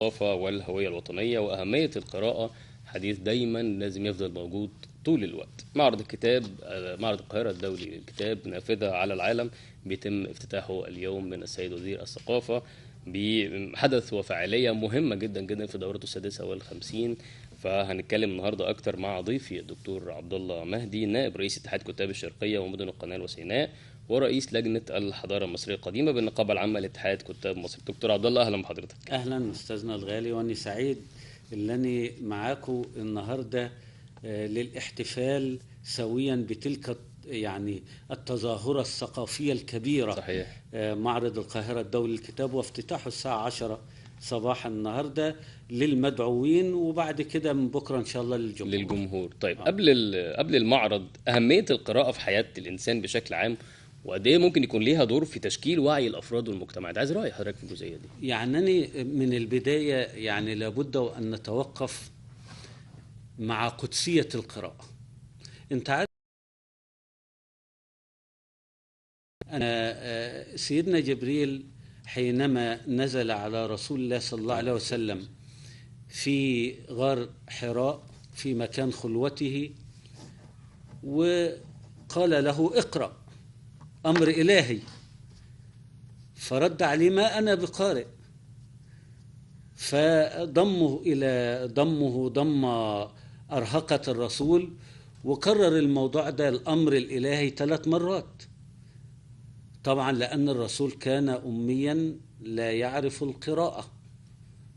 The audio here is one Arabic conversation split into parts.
الثقافة والهوية الوطنية وأهمية القراءة. حديث دايما لازم يفضل موجود طول الوقت. معرض الكتاب، معرض القاهرة الدولي للكتاب، نافذة على العالم، بيتم افتتاحه اليوم من السيد وزير الثقافة بحدث وفعالية مهمة جدا جدا في دورته السادسة والخمسين. فهنتكلم النهارده اكتر مع ضيفي الدكتور عبد الله مهدي، نائب رئيس اتحاد كتاب الشرقيه ومدن القناه وسيناء، ورئيس لجنه الحضاره المصريه القديمه بالنقابه العامه لاتحاد كتاب مصر. دكتور عبد الله، اهلا بحضرتك. اهلا استاذنا الغالي، واني سعيد انني معاكم النهارده للاحتفال سويا بتلك يعني التظاهره الثقافيه الكبيره. صحيح. معرض القاهره الدولي للكتاب، وافتتاحه الساعه 10 صباحا النهارده للمدعوين، وبعد كده من بكره ان شاء الله للجمهور. طيب، قبل المعرض، اهميه القراءه في حياه الانسان بشكل عام، وقد ايه ممكن يكون ليها دور في تشكيل وعي الافراد والمجتمعات؟ عايز راي حضرتك في الجزئيه دي. يعني أنا من البدايه يعني لابد ان نتوقف مع قدسيه القراءه. انت عارف سيدنا جبريل حينما نزل على رسول الله صلى الله عليه وسلم في غار حراء في مكان خلوته، وقال له اقرأ، أمر إلهي، فرد عليه ما أنا بقارئ، فضمه إلى ضم أرهقة الرسول، وكرر الموضوع ده الأمر الإلهي 3 مرات، طبعا لأن الرسول كان أميا لا يعرف القراءة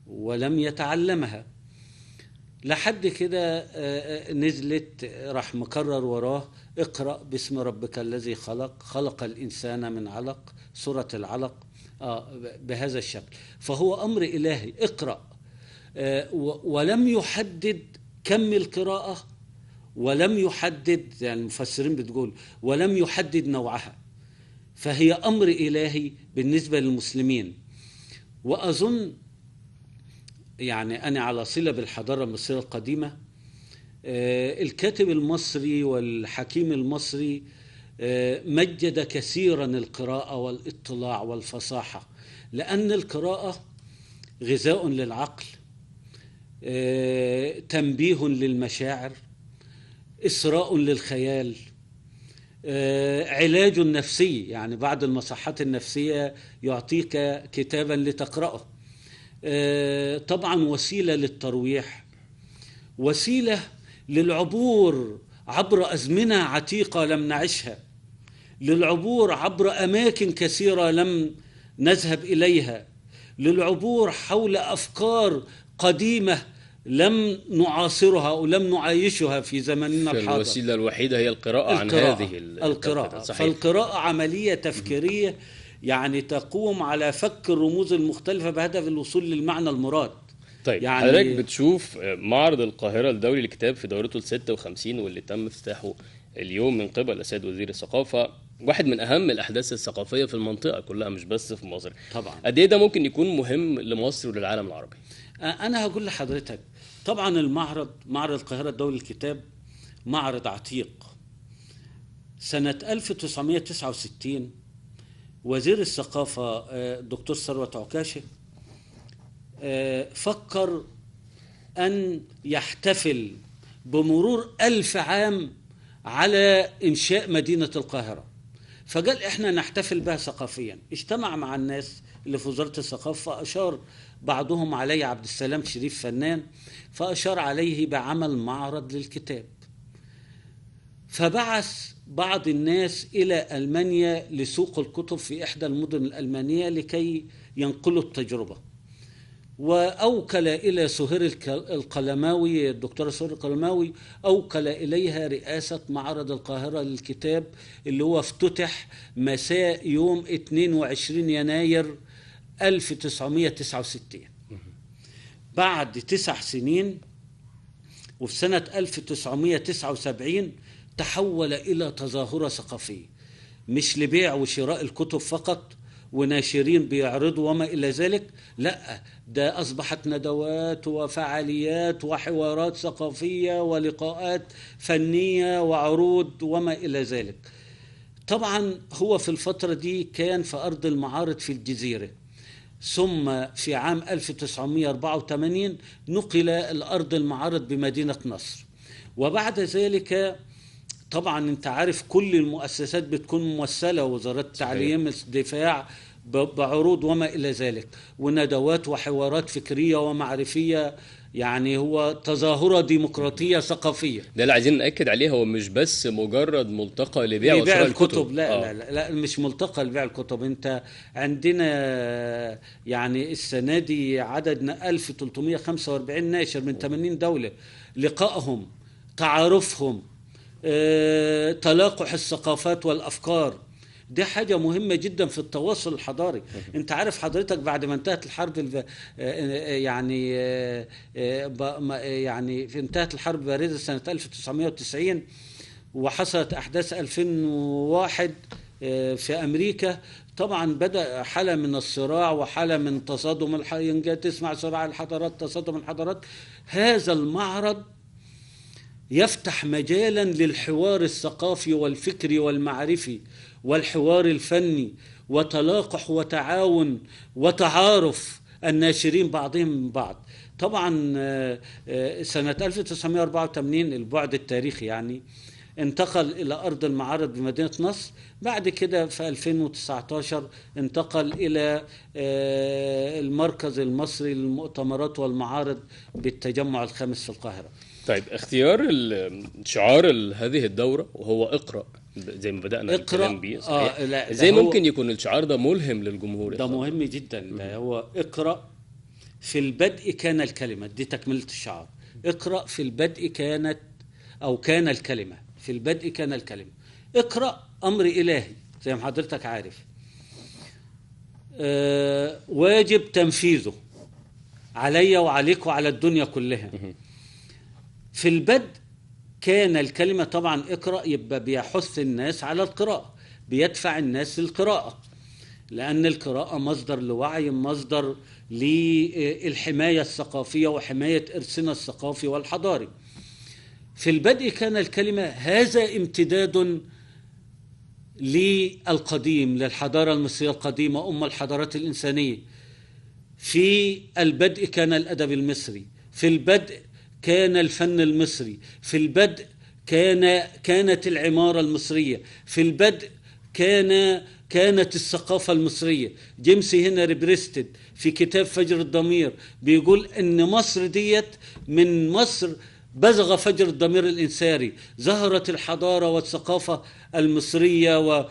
ولم يتعلمها. لحد كده نزلت، راح مكرر وراه اقرأ باسم ربك الذي خلق، خلق الإنسان من علق، سورة العلق، بهذا الشكل. فهو أمر إلهي، اقرأ، ولم يحدد كم القراءة، ولم يحدد، يعني المفسرين بتقول ولم يحدد نوعها، فهي أمر إلهي بالنسبة للمسلمين. وأظن يعني أنا على صلة بالحضارة المصرية القديمة، الكاتب المصري والحكيم المصري مجد كثيرا القراءة والاطلاع والفصاحة، لأن القراءة غذاء للعقل، تنبيه للمشاعر، إسراء للخيال، علاج نفسي، يعني بعض المصحات النفسية يعطيك كتابا لتقرأه، طبعا وسيلة للترويح، وسيلة للعبور عبر أزمنة عتيقة لم نعيشها، للعبور عبر أماكن كثيرة لم نذهب إليها، للعبور حول أفكار قديمة لم نعاصرها ولم نعايشها في زمننا الحاضر. الوسيله الوحيده هي القراءه عن هذه القراءة. صحيح. فالقراءة عملية تفكيرية، يعني تقوم على فك الرموز المختلفة بهدف الوصول للمعنى المراد. طيب، يعني حضرتك بتشوف معرض القاهرة الدولي للكتاب في دورته الستة وخمسين، واللي تم افتتاحه اليوم من قبل السيد وزير الثقافة، واحد من أهم الأحداث الثقافية في المنطقة كلها، مش بس في مصر. طبعا. قد إيه ده ممكن يكون مهم لمصر وللعالم العربي؟ أنا هقول لحضرتك، طبعا معرض القاهرة الدولي للكتاب معرض عتيق. سنة 1969 وزير الثقافة الدكتور ثروت عكاشة فكر أن يحتفل بمرور 1000 عام على إنشاء مدينة القاهرة، فقال إحنا نحتفل بها ثقافيا. اجتمع مع الناس اللي في وزارة الثقافة، فأشار بعضهم علي عبد السلام شريف فنان، فأشار عليه بعمل معرض للكتاب، فبعث بعض الناس إلى ألمانيا لسوق الكتب في إحدى المدن الألمانية لكي ينقلوا التجربة، وأوكل إلى سهير القلماوي، الدكتورة سهير القلماوي أوكل إليها رئاسة معرض القاهرة للكتاب، اللي هو افتتح مساء يوم 22 يناير 1969. بعد 9 سنين، وفي سنة 1979 تحول إلى تظاهرة ثقافية، مش لبيع وشراء الكتب فقط وناشرين بيعرضوا وما إلى ذلك، لا، ده أصبحت ندوات وفعاليات وحوارات ثقافية ولقاءات فنية وعروض وما إلى ذلك. طبعا هو في الفترة دي كان في أرض المعارض في الجزيرة، ثم في عام 1984 نقل الأرض المعارض بمدينة نصر. وبعد ذلك طبعا انت عارف كل المؤسسات بتكون ممثلة، وزارة التعليم، الدفاع، بعروض وما إلى ذلك، وندوات وحوارات فكرية ومعرفية، يعني هو تظاهرة ديمقراطية ثقافية. ده اللي عايزين نأكد عليه، هو مش بس مجرد ملتقى لبيع لبيع وشراء الكتب، لا مش ملتقى لبيع الكتب. انت عندنا يعني السنة دي عددنا 1345 ناشر من 80 دولة، لقائهم، تعارفهم، تلاقح الثقافات والأفكار، دي حاجة مهمة جدا في التواصل الحضاري. انت عارف حضرتك بعد ما انتهت الحرب يعني في انتهت الحرب الباردة سنة 1990 وحصلت أحداث 2001 في أمريكا، طبعا بدأ حالة من الصراع وحالة من تصادم تسمع صراع الحضارات، تصادم الحضارات. هذا المعرض يفتح مجالا للحوار الثقافي والفكري والمعرفي والحوار الفني، وتلاقح وتعاون وتعارف الناشرين بعضهم من بعض. طبعا سنة 1984 البعد التاريخي يعني انتقل إلى أرض المعارض بمدينة نصر. بعد كده في 2019 انتقل إلى المركز المصري للمؤتمرات والمعارض بالتجمع الخامس في القاهرة. طيب، اختيار شعار هذه الدورة وهو اقرأ زي ما بدأنا الكلام بيه، ازاي ممكن يكون الشعار ده ملهم للجمهور؟ ده مهم جدا. ده هو اقرأ في البدء كان الكلمة، دي تكملة الشعار. اقرأ في البدء كان الكلمة، في البدء كان الكلمة. اقرأ أمر إلهي زي ما حضرتك عارف، واجب تنفيذه علي وعليك وعلى الدنيا كلها. في البدء كان الكلمة، طبعا اقرأ يبقى بيحث الناس على القراءة، بيدفع الناس للقراءة، لأن القراءة مصدر لوعي، مصدر للحماية الثقافية وحماية إرثنا الثقافي والحضاري. في البدء كان الكلمة، هذا امتداد للقديم، للحضارة المصرية القديمة، أم الحضارات الإنسانية. في البدء كان الأدب المصري، في البدء كان الفن المصري، في البدء كانت العمارة المصرية، في البدء كانت الثقافة المصرية. جيمس هنري بريستد في كتاب فجر الضمير بيقول إن مصر ديت، من مصر بزغ فجر الضمير الإنساني، ظهرت الحضارة والثقافة المصرية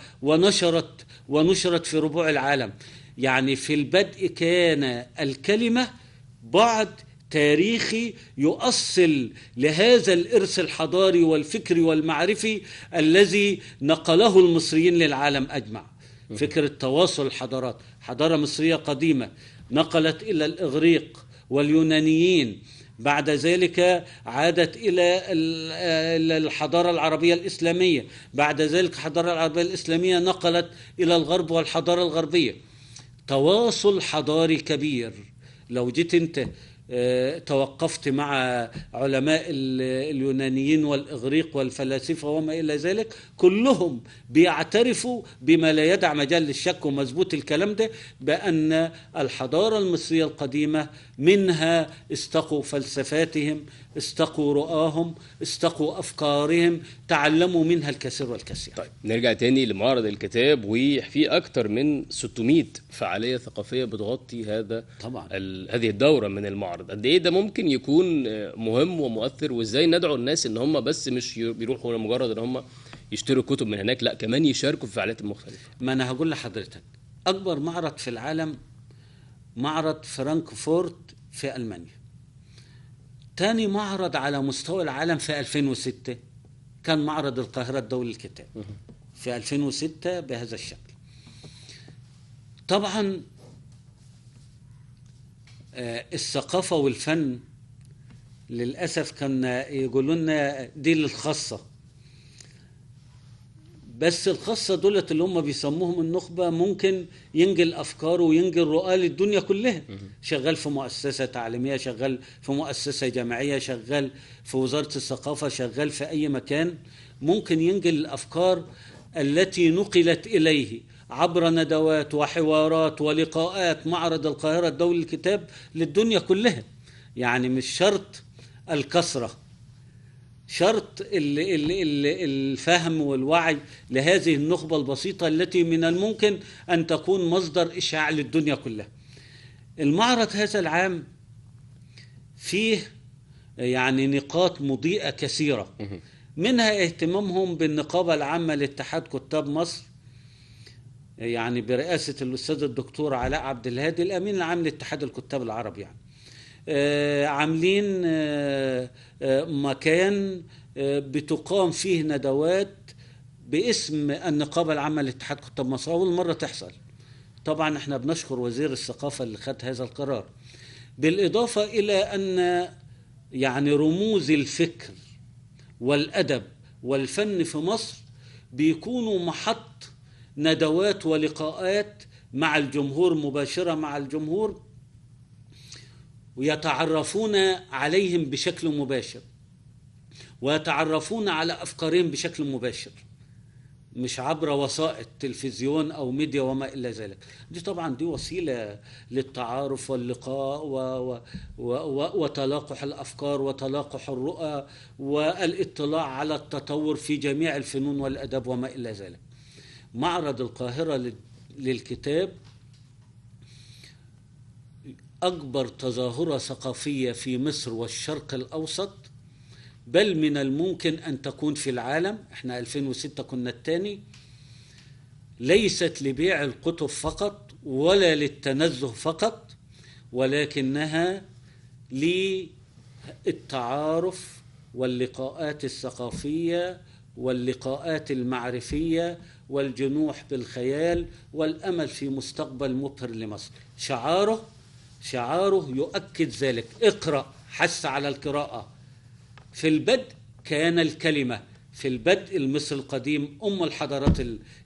ونشرت في ربوع العالم. يعني في البدء كان الكلمة بعد تاريخي يؤصل لهذا الإرث الحضاري والفكري والمعرفي الذي نقله المصريين للعالم أجمع. فكرة تواصل الحضارات، حضارة مصرية قديمة نقلت إلى الإغريق واليونانيين، بعد ذلك عادت إلى الحضارة العربية الإسلامية، بعد ذلك الحضارة العربية الإسلامية نقلت إلى الغرب والحضارة الغربية. تواصل حضاري كبير. لو جيت أنت توقفت مع علماء اليونانيين والإغريق والفلاسفة وما إلى ذلك، كلهم بيعترفوا بما لا يدع مجال للشك، ومثبوت الكلام ده، بأن الحضارة المصرية القديمة منها استقوا فلسفاتهم، استقوا رؤاهم، استقوا أفكارهم، تعلموا منها الكثير والكثير. طيب، نرجع تاني لمعرض الكتاب، وفي أكتر من 600 فعالية ثقافية بتغطي طبعا هذه الدورة من المعرض. قد ايه ده ممكن يكون مهم ومؤثر، وازاي ندعو الناس ان هم بس مش بيروحوا لمجرد ان هم يشتروا كتب من هناك، لا كمان يشاركوا في الفعاليات المختلفة؟ ما انا هقول لحضرتك، اكبر معرض في العالم معرض فرانكفورت في ألمانيا. تاني معرض على مستوى العالم في 2006 كان معرض القاهرة الدولي للكتاب في 2006 بهذا الشكل. طبعا الثقافة والفن للأسف كان يقولوا لنا دي للخاصة، بس الخاصة دولت اللي هم بيسموهم النخبة ممكن ينقل أفكاره وينقل رؤى للدنيا كلها. شغال في مؤسسة تعليمية، شغال في مؤسسة جامعية، شغال في وزارة الثقافة، شغال في أي مكان، ممكن ينقل الأفكار التي نقلت إليه عبر ندوات وحوارات ولقاءات معرض القاهرة الدولي للكتاب للدنيا كلها. يعني مش شرط الكثرة، شرط الفهم والوعي لهذه النخبة البسيطة التي من الممكن أن تكون مصدر إشعاع للدنيا كلها. المعرض هذا العام فيه يعني نقاط مضيئة كثيرة، منها اهتمامهم بالنقابة العامة لاتحاد كتاب مصر، يعني برئاسة الأستاذ الدكتور علاء عبد الهادي الأمين العام لاتحاد الكتاب العربي. يعني عاملين مكان بتقام فيه ندوات باسم النقابة العامة لاتحاد كتاب مصر، أول مرة تحصل. طبعا احنا بنشكر وزير الثقافة اللي خد هذا القرار، بالإضافة إلى أن يعني رموز الفكر والأدب والفن في مصر بيكونوا محط ندوات ولقاءات مع الجمهور، مباشرة مع الجمهور، ويتعرفون عليهم بشكل مباشر ويتعرفون على أفكارهم بشكل مباشر، مش عبر وسائط تلفزيون أو ميديا وما إلا ذلك. دي طبعا دي وسيلة للتعارف واللقاء وتلاقح الأفكار وتلاقح الرؤى والاطلاع على التطور في جميع الفنون والأدب وما إلا ذلك. معرض القاهرة للكتاب أكبر تظاهرة ثقافية في مصر والشرق الأوسط، بل من الممكن أن تكون في العالم. احنا 2006 كنا الثاني، ليست لبيع الكتب فقط ولا للتنزه فقط، ولكنها للتعارف واللقاءات الثقافية واللقاءات المعرفية والجنوح بالخيال والأمل في مستقبل مبهر لمصر. شعاره يؤكد ذلك. اقرأ، حث على القراءة. في البدء كان الكلمة، في البدء المصري القديم أم الحضارات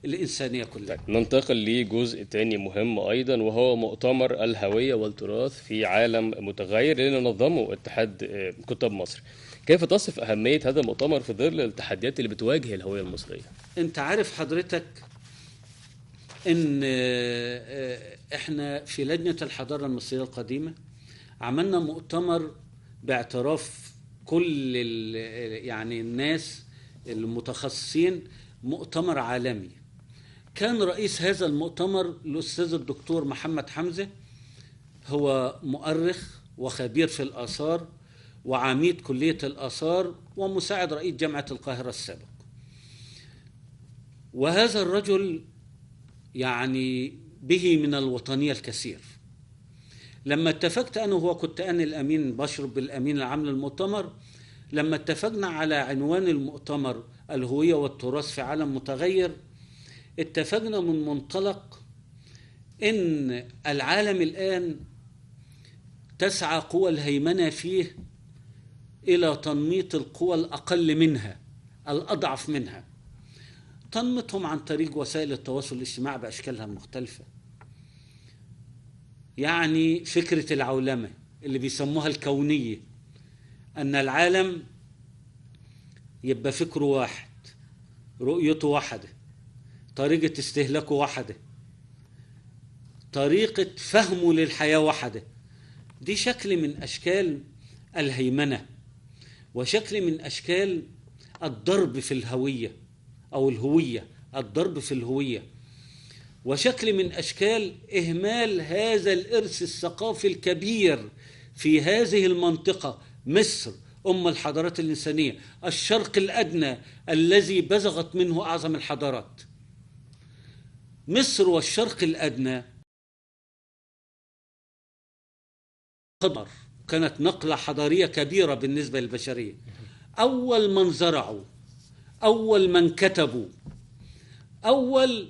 الإنسانية كلها. ننتقل لجزء تاني مهم أيضا، وهو مؤتمر الهوية والتراث في عالم متغير اللي نظمه اتحاد كتاب مصر. كيف تصف أهمية هذا المؤتمر في ظل التحديات اللي بتواجه الهوية المصرية؟ أنت عارف حضرتك إن إحنا في لجنة الحضارة المصرية القديمة عملنا مؤتمر باعتراف كل يعني الناس المتخصصين، مؤتمر عالمي. كان رئيس هذا المؤتمر الأستاذ الدكتور محمد حمزة، هو مؤرخ وخبير في الآثار وعميد كلية الآثار ومساعد رئيس جامعة القاهرة السابق. وهذا الرجل يعني به من الوطنية الكثير. لما اتفقت أنا وهو، كنت أنا الأمين بشرب بالأمين العام للمؤتمر، لما اتفقنا على عنوان المؤتمر الهوية والتراث في عالم متغير، اتفقنا من منطلق إن العالم الآن تسعى قوى الهيمنة فيه إلى تنميط القوى الأقل منها، الأضعف منها، تنميطهم عن طريق وسائل التواصل الاجتماعي بأشكالها المختلفة. يعني فكرة العولمة اللي بيسموها الكونية، أن العالم يبقى فكره واحد، رؤيته واحدة، طريقة استهلاكه واحدة، طريقة فهمه للحياة واحدة. دي شكل من أشكال الهيمنة، وشكل من أشكال الضرب في الهوية أو الهوية، الضرب في الهوية، وشكل من أشكال إهمال هذا الإرث الثقافي الكبير في هذه المنطقة، مصر أم الحضارات الإنسانية، الشرق الأدنى الذي بزغت منه أعظم الحضارات. مصر والشرق الأدنى كانت نقلة حضارية كبيرة بالنسبة للبشرية. أول من زرعوا، أول من كتبوا، أول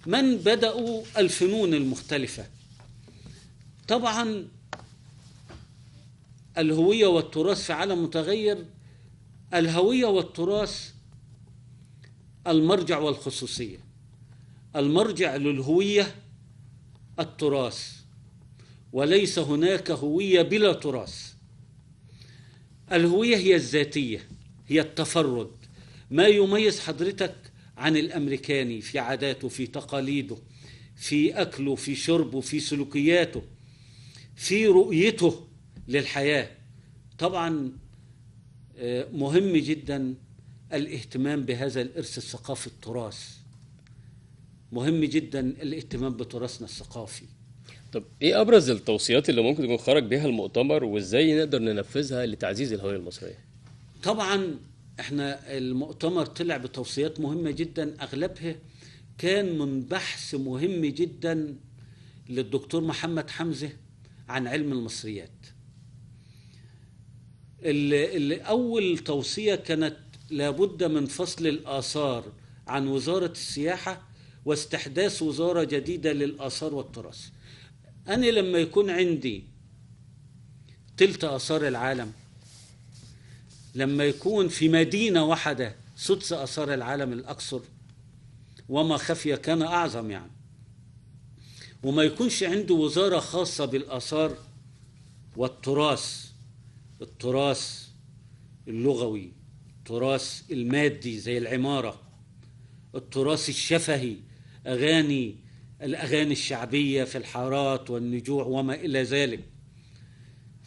من بدأوا الفنون المختلفة. طبعا الهوية والتراث في عالم متغير، الهوية والتراث المرجع والخصوصية. المرجع للهوية التراث، وليس هناك هوية بلا تراث. الهوية هي الذاتية، هي التفرد، ما يميز حضرتك عن الأمريكاني في عاداته، في تقاليده، في أكله، في شربه، في سلوكياته، في رؤيته للحياة. طبعا مهم جدا الاهتمام بهذا الإرث الثقافي التراث، مهم جدا الاهتمام بتراثنا الثقافي. طب ايه ابرز التوصيات اللي ممكن يكون خرج بيها المؤتمر، وازاي نقدر ننفذها لتعزيز الهوية المصرية؟ طبعا احنا المؤتمر طلع بتوصيات مهمة جدا، اغلبها كان من بحث مهم جدا للدكتور محمد حمزة عن علم المصريات. اول توصية كانت لابد من فصل الآثار عن وزارة السياحة واستحداث وزارة جديدة للآثار والتراث. أنا لما يكون عندي تلت آثار العالم، لما يكون في مدينة واحدة سدس آثار العالم الأكثر وما خفي كان أعظم يعني، وما يكونش عنده وزارة خاصة بالآثار والتراث، التراث اللغوي، التراث المادي زي العمارة، التراث الشفهي، الأغاني الشعبية في الحارات والنجوع وما إلى ذلك.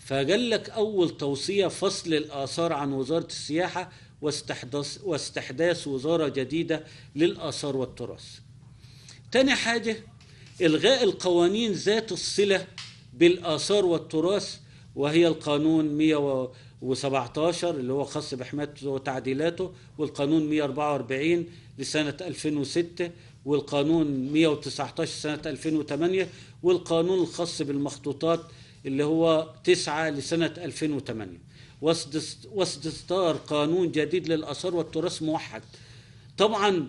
فقال لك أول توصية فصل الآثار عن وزارة السياحة واستحداث وزارة جديدة للآثار والتراث. تاني حاجة إلغاء القوانين ذات الصلة بالآثار والتراث، وهي القانون 117 اللي هو خاص بحمايته وتعديلاته، والقانون 144 لسنة 2006، والقانون 119 سنة 2008، والقانون الخاص بالمخطوطات اللي هو 9 لسنة 2008، واصدار قانون جديد للآثار والتراث موحد. طبعا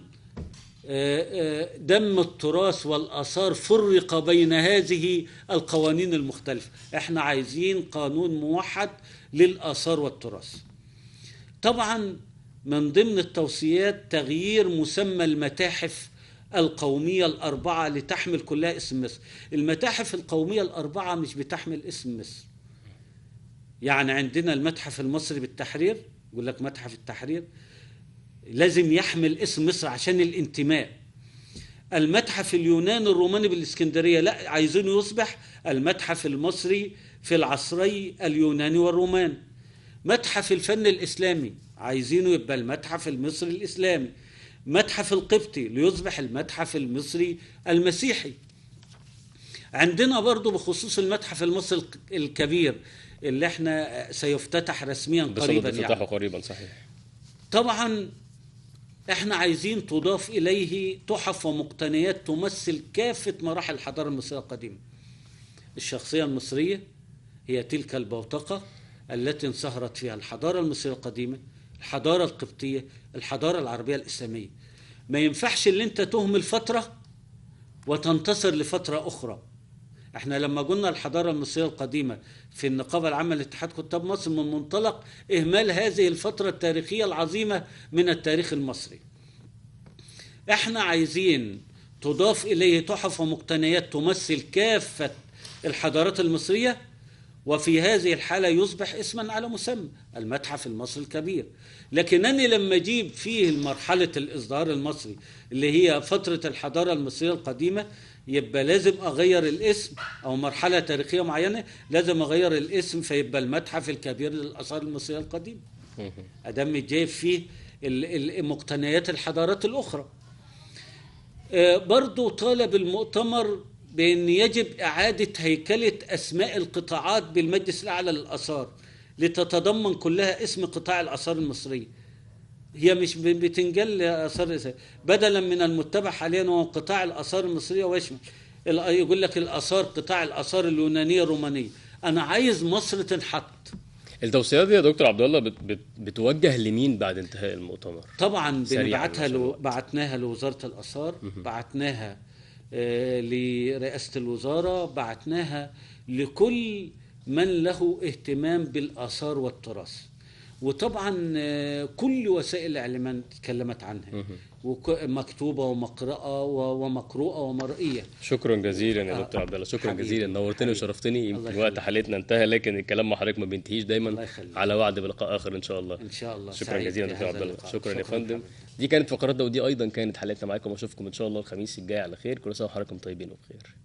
دم التراث والآثار فرق بين هذه القوانين المختلفة، احنا عايزين قانون موحد للآثار والتراث. طبعا من ضمن التوصيات تغيير مسمى المتاحف القومية الأربعة لتحمل كلها اسم مصر. المتاحف القومية الأربعة مش بتحمل اسم مصر، يعني عندنا المتحف المصري بالتحرير، يقول لك متحف التحرير لازم يحمل اسم مصر عشان الانتماء. المتحف اليوناني الروماني بالإسكندرية لا، عايزينه يصبح المتحف المصري في العصري اليوناني والروماني. متحف الفن الإسلامي عايزينه يبقى المتحف المصري الإسلامي. متحف القبطي ليصبح المتحف المصري المسيحي. عندنا برضو بخصوص المتحف المصري الكبير اللي احنا سيفتتح رسميا قريبا، يعني قريبا صحيح. طبعا احنا عايزين تضاف اليه تحف ومقتنيات تمثل كافة مراحل الحضارة المصرية القديمة. الشخصية المصرية هي تلك البوتقة التي انصهرت فيها الحضارة المصرية القديمة، الحضارة القبطية، الحضارة العربية الإسلامية. ما ينفعش اللي انت تهمل فترة وتنتصر لفترة أخرى. احنا لما قلنا الحضارة المصرية القديمة في النقابة العامة لاتحاد كتاب مصر من منطلق إهمال هذه الفترة التاريخية العظيمة من التاريخ المصري. احنا عايزين تضاف إليه تحف ومقتنيات تمثل كافة الحضارات المصرية، وفي هذه الحالة يصبح اسما على مسمى المتحف المصري الكبير. لكن أنا لما أجيب فيه مرحلة الإصدار المصري اللي هي فترة الحضارة المصرية القديمة، يبقى لازم أغير الاسم، أو مرحلة تاريخية معينة لازم أغير الاسم فيبقى المتحف الكبير للآثار المصرية القديمة، أدام جايب فيه مقتنيات الحضارات الأخرى. برضو طالب المؤتمر بأن يجب إعادة هيكلة أسماء القطاعات بالمجلس الأعلى للآثار لتتضمن كلها اسم قطاع الآثار المصرية. هي مش بتنجل آثار، بدلا من المتبع حاليا هو قطاع الآثار المصرية، ويشمل يقول لك الآثار قطاع الآثار اليونانية الرومانية. أنا عايز مصر تنحط. التوصيات دي يا دكتور عبد الله بتوجه لمين بعد انتهاء المؤتمر؟ طبعا بعتناها لوزارة الآثار، بعتناها لرئاسة الوزارة، بعتناها لكل من له اهتمام بالآثار والتراث. وطبعا كل وسائل الإعلام تكلمت عنها، مكتوبة ومقروءة ومرئية. شكرا جزيلا يا دكتور عبد الله، شكرا جزيلا، نورتني وشرفتني. يمكن وقت حلقتنا انتهى، لكن الكلام مع حضرتك ما بينتهيش، دايما على وعد بلقاء آخر إن شاء الله. إن شاء الله. شكرا جزيلا دكتور عبد الله. شكرا يا فندم. دي كانت فقراتنا، ودي ايضا كانت حلقتنا معاكم، واشوفكم ان شاء الله الخميس الجاي على خير. كل سنه وحضراتكم طيبين وبخير.